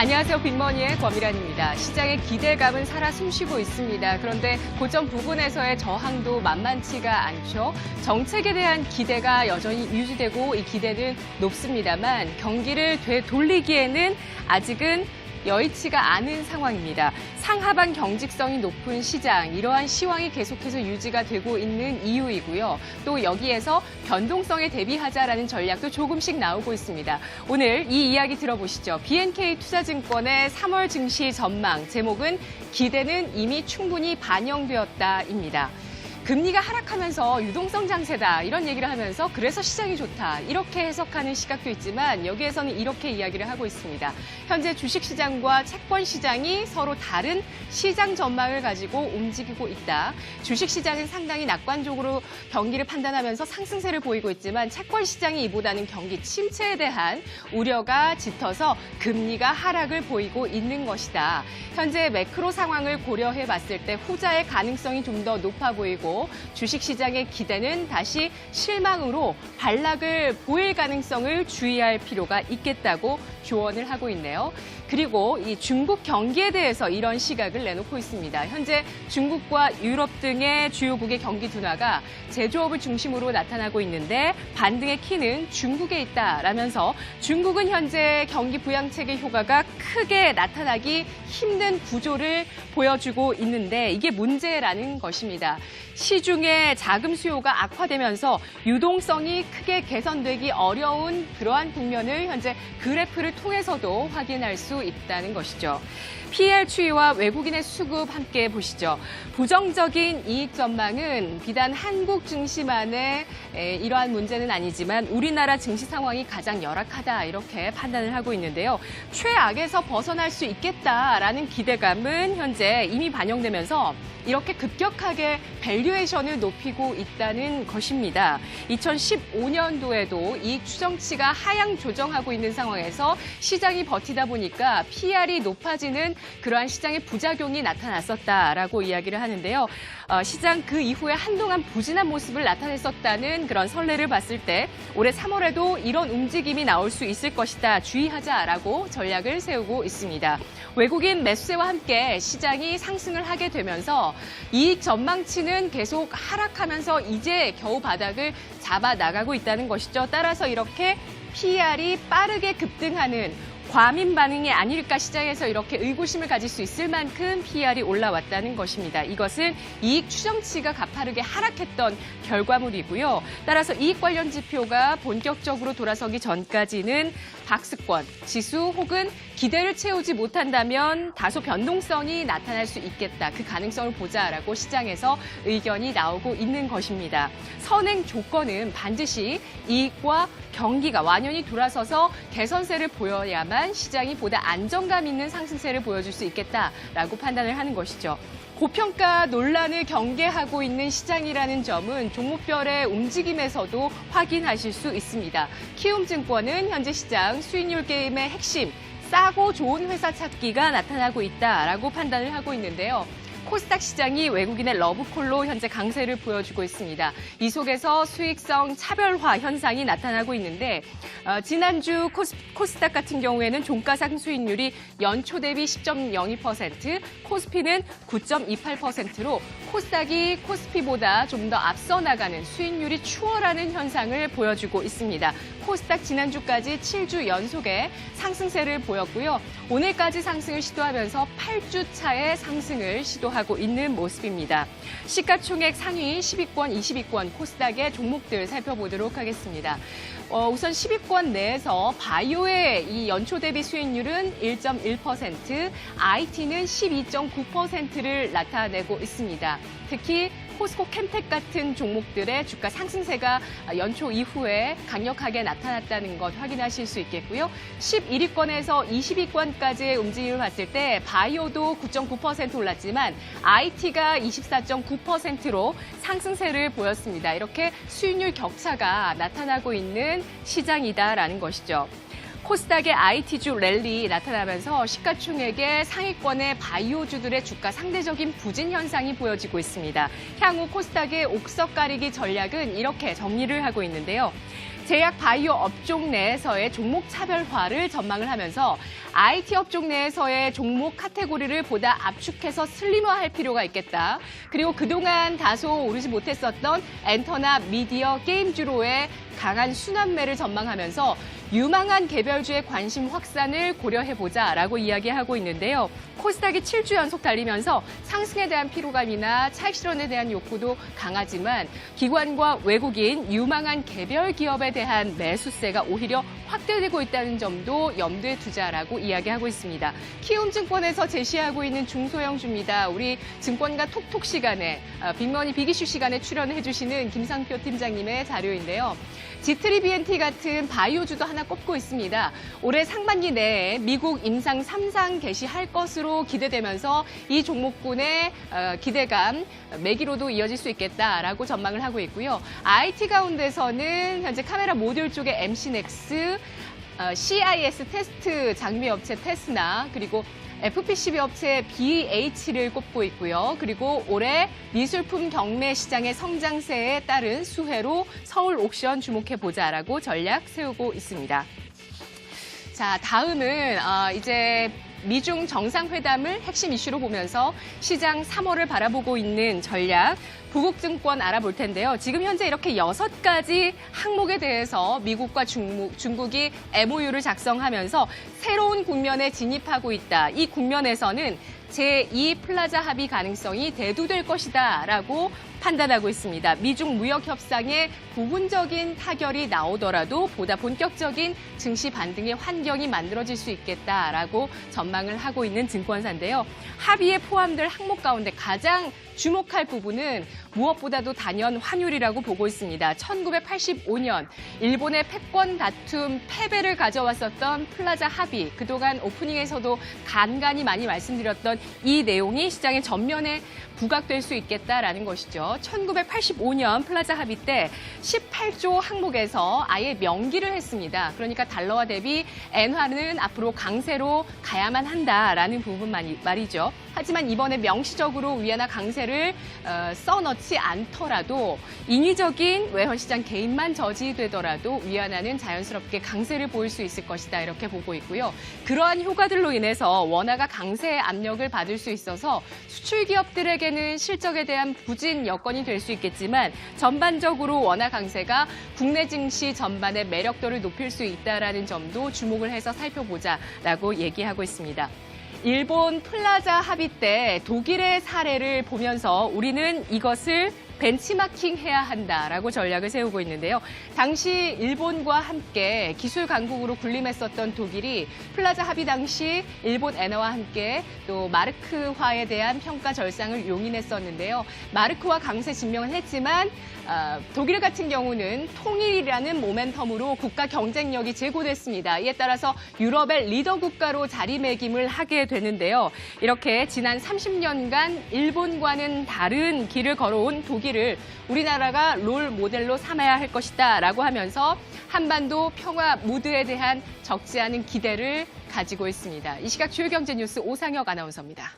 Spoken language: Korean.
안녕하세요. 빅머니의 권미란입니다. 시장의 기대감은 살아 숨쉬고 있습니다. 그런데 고점 부근에서의 저항도 만만치가 않죠. 정책에 대한 기대가 여전히 유지되고 이 기대는 높습니다만 경기를 되돌리기에는 아직은 여의치가 않은 상황입니다. 상하방 경직성이 높은 시장, 이러한 시황이 계속해서 유지가 되고 있는 이유이고요. 또 여기에서 변동성에 대비하자라는 전략도 조금씩 나오고 있습니다. 오늘 이 이야기 들어보시죠. BNK 투자증권의 3월 증시 전망, 제목은 기대는 이미 충분히 반영되었다입니다. 금리가 하락하면서 유동성 장세다 이런 얘기를 하면서 그래서 시장이 좋다 이렇게 해석하는 시각도 있지만 여기에서는 이렇게 이야기를 하고 있습니다. 현재 주식시장과 채권시장이 서로 다른 시장 전망을 가지고 움직이고 있다. 주식시장은 상당히 낙관적으로 경기를 판단하면서 상승세를 보이고 있지만 채권시장이 이보다는 경기 침체에 대한 우려가 짙어서 금리가 하락을 보이고 있는 것이다. 현재 매크로 상황을 고려해 봤을 때 후자의 가능성이 좀 더 높아 보이고 주식시장의 기대는 다시 실망으로 반락을 보일 가능성을 주의할 필요가 있겠다고 조언을 하고 있네요. 그리고 이 중국 경기에 대해서 이런 시각을 내놓고 있습니다. 현재 중국과 유럽 등의 주요국의 경기 둔화가 제조업을 중심으로 나타나고 있는데 반등의 키는 중국에 있다라면서 중국은 현재 경기 부양책의 효과가 크게 나타나기 힘든 구조를 보여주고 있는데 이게 문제라는 것입니다. 시중의 자금 수요가 악화되면서 유동성이 크게 개선되기 어려운 그러한 국면을 현재 그래프를 통해서도 확인할 수 있다는 것이죠. PL 추이와 외국인의 수급 함께 보시죠. 부정적인 이익 전망은 비단 한국 증시만의 이러한 문제는 아니지만 우리나라 증시 상황이 가장 열악하다 이렇게 판단을 하고 있는데요. 최악에서 벗어날 수 있겠다라는 기대감은 현재 이미 반영되면서 이렇게 급격하게 밸류에이션을 높이고 있다는 것입니다. 2015년도에도 이익 추정치가 하향 조정하고 있는 상황에서 시장이 버티다 보니까 PR이 높아지는 그러한 시장의 부작용이 나타났었다라고 이야기를 하는데요. 시장 그 이후에 한동안 부진한 모습을 나타냈었다는 그런 선례를 봤을 때 올해 3월에도 이런 움직임이 나올 수 있을 것이다. 주의하자라고 전략을 세우고 있습니다. 외국인 매수세와 함께 시장이 상승을 하게 되면서 이익 전망치는 계속 하락하면서 이제 겨우 바닥을 잡아 나가고 있다는 것이죠. 따라서 이렇게 PR이 빠르게 급등하는 과민 반응이 아닐까 시장에서 이렇게 의구심을 가질 수 있을 만큼 PR이 올라왔다는 것입니다. 이것은 이익 추정치가 가파르게 하락했던 결과물이고요. 따라서 이익 관련 지표가 본격적으로 돌아서기 전까지는 박스권, 지수 혹은 기대를 채우지 못한다면 다소 변동성이 나타날 수 있겠다. 그 가능성을 보자라고 시장에서 의견이 나오고 있는 것입니다. 선행 조건은 반드시 이익과 경기가 완연히 돌아서서 개선세를 보여야만 시장이 보다 안정감 있는 상승세를 보여줄 수 있겠다라고 판단을 하는 것이죠. 고평가 논란을 경계하고 있는 시장이라는 점은 종목별의 움직임에서도 확인하실 수 있습니다. 키움증권은 현재 시장 수익률 게임의 핵심, 싸고 좋은 회사 찾기가 나타나고 있다라고 판단을 하고 있는데요. 코스닥 시장이 외국인의 러브콜로 현재 강세를 보여주고 있습니다. 이 속에서 수익성 차별화 현상이 나타나고 있는데 지난주 코스닥 같은 경우에는 종가상 수익률이 연초 대비 10.02%, 코스피는 9.28%로 코스닥이 코스피보다 좀 더 앞서 나가는 수익률이 추월하는 현상을 보여주고 있습니다. 코스닥 지난주까지 7주 연속의 상승세를 보였고요. 오늘까지 상승을 시도하면서 8주 차의 상승을 시도하고 있는 모습입니다. 시가총액 상위 10위권, 20위권 코스닥의 종목들 살펴보도록 하겠습니다. 우선 10위권 내에서 바이오의 이 연초 대비 수익률은 1.1%, IT는 12.9%를 나타내고 있습니다. 특히 포스코 캠텍 같은 종목들의 주가 상승세가 연초 이후에 강력하게 나타났다는 것 확인하실 수 있겠고요. 11위권에서 20위권까지의 움직임을 봤을 때 바이오도 9.9% 올랐지만 IT가 24.9%로 상승세를 보였습니다. 이렇게 수익률 격차가 나타나고 있는 시장이다라는 것이죠. 코스닥의 IT주 랠리 나타나면서 시가총액의 상위권의 바이오주들의 주가 상대적인 부진 현상이 보여지고 있습니다. 향후 코스닥의 옥석 가리기 전략은 이렇게 정리를 하고 있는데요. 제약 바이오 업종 내에서의 종목 차별화를 전망을 하면서 IT 업종 내에서의 종목 카테고리를 보다 압축해서 슬림화할 필요가 있겠다. 그리고 그동안 다소 오르지 못했었던 엔터나 미디어, 게임주로의 강한 순환매를 전망하면서 유망한 개별주의 관심 확산을 고려해보자라고 이야기하고 있는데요. 코스닥이 7주 연속 달리면서 상승에 대한 피로감이나 차익 실현에 대한 욕구도 강하지만 기관과 외국인, 유망한 개별 기업에 대한 매수세가 오히려 확대되고 있다는 점도 염두에 두자라고 이야기하고 있습니다. 키움증권에서 제시하고 있는 중소형주입니다. 우리 증권가 톡톡 시간에, 빅머니 빅이슈 시간에 출연해 주시는 김상표 팀장님의 자료인데요. G3BNT 같은 바이오주도 하나 꼽고 있습니다. 올해 상반기 내에 미국 임상 3상 개시할 것으로 기대되면서 이 종목군의 기대감, 매기로도 이어질 수 있겠다라고 전망을 하고 있고요. IT 가운데서는 현재 카메라 모듈 쪽의 MC넥스, CIS 테스트 장비 업체 테스나, 그리고 FPCB 업체 BH를 꼽고 있고요. 그리고 올해 미술품 경매 시장의 성장세에 따른 수혜로 서울 옥션 주목해보자라고 전략 세우고 있습니다. 자, 다음은 이제 미중 정상회담을 핵심 이슈로 보면서 시장 3월을 바라보고 있는 전략, 부국증권 알아볼 텐데요. 지금 현재 이렇게 6가지 항목에 대해서 미국과 중국이 MOU를 작성하면서 새로운 국면에 진입하고 있다. 이 국면에서는 제2 플라자 합의 가능성이 대두될 것이다라고 판단하고 있습니다. 미중 무역 협상에 부분적인 타결이 나오더라도 보다 본격적인 증시 반등의 환경이 만들어질 수 있겠다라고 전망을 하고 있는 증권사인데요. 합의에 포함될 항목 가운데 가장 주목할 부분은 무엇보다도 단연 환율이라고 보고 있습니다. 1985년 일본의 패권 다툼 패배를 가져왔었던 플라자 합의, 그동안 오프닝에서도 간간히 많이 말씀드렸던 이 내용이 시장의 전면에 부각될 수 있겠다라는 것이죠. 1985년 플라자 합의 때 18조 항목에서 아예 명기를 했습니다. 그러니까 달러화 대비 엔화는 앞으로 강세로 가야만 한다라는 부분 말이죠. 하지만 이번에 명시적으로 위안화 강세를 써넣지 않더라도 인위적인 외환시장 개입만 저지되더라도 위안화는 자연스럽게 강세를 보일 수 있을 것이다 이렇게 보고 있고요. 그러한 효과들로 인해서 원화가 강세의 압력을 받을 수 있어서 수출 기업들에게는 실적에 대한 부진 여건이 될 수 있겠지만 전반적으로 원화 강세가 국내 증시 전반의 매력도를 높일 수 있다라는 점도 주목을 해서 살펴보자라고 얘기하고 있습니다. 일본 플라자 합의 때 독일의 사례를 보면서 우리는 이것을 벤치마킹 해야 한다라고 전략을 세우고 있는데요. 당시 일본과 함께 기술 강국으로 군림했었던 독일이 플라자 합의 당시 일본 엔화와 함께 또 마르크화에 대한 평가 절상을 용인했었는데요. 마르크화 강세 증명을 했지만 독일 같은 경우는 통일이라는 모멘텀으로 국가 경쟁력이 제고됐습니다. 이에 따라서 유럽의 리더 국가로 자리매김을 하게 되는데요. 이렇게 지난 30년간 일본과는 다른 길을 걸어온 독일을 우리나라가 롤 모델로 삼아야 할 것이다 라고 하면서 한반도 평화 무드에 대한 적지 않은 기대를 가지고 있습니다. 이 시각 주요 경제 뉴스 오상혁 아나운서입니다.